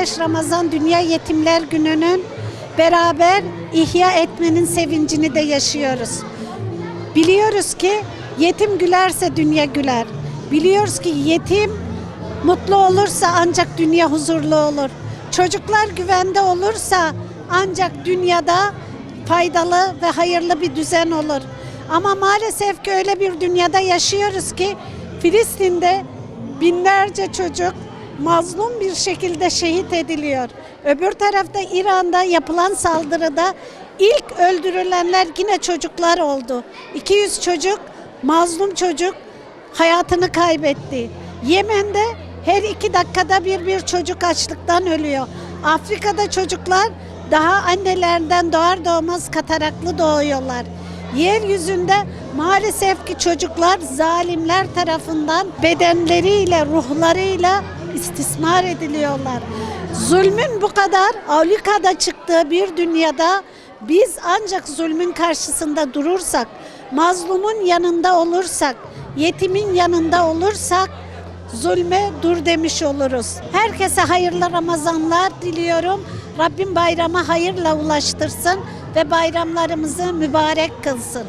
15 Ramazan Dünya Yetimler Günü'nün beraber ihya etmenin sevincini de yaşıyoruz. Biliyoruz ki yetim gülerse dünya güler. Biliyoruz ki yetim mutlu olursa ancak dünya huzurlu olur. Çocuklar güvende olursa ancak dünyada faydalı ve hayırlı bir düzen olur. Ama maalesef ki öyle bir dünyada yaşıyoruz ki Filistin'de binlerce çocuk mazlum bir şekilde şehit ediliyor. Öbür tarafta İran'da yapılan saldırıda ilk öldürülenler yine çocuklar oldu. 200 çocuk, mazlum çocuk hayatını kaybetti. Yemen'de her 2 dakikada bir çocuk açlıktan ölüyor. Afrika'da çocuklar daha annelerinden doğar doğmaz kataraklı doğuyorlar. Yeryüzünde maalesef ki çocuklar zalimler tarafından bedenleriyle, ruhlarıyla istismar ediliyorlar. Zulmün bu kadar alikada çıktığı bir dünyada biz ancak zulmün karşısında durursak, mazlumun yanında olursak, yetimin yanında olursak zulme dur demiş oluruz. Herkese hayırlı Ramazanlar diliyorum. Rabbim bayramı hayırla ulaştırsın ve bayramlarımızı mübarek kılsın.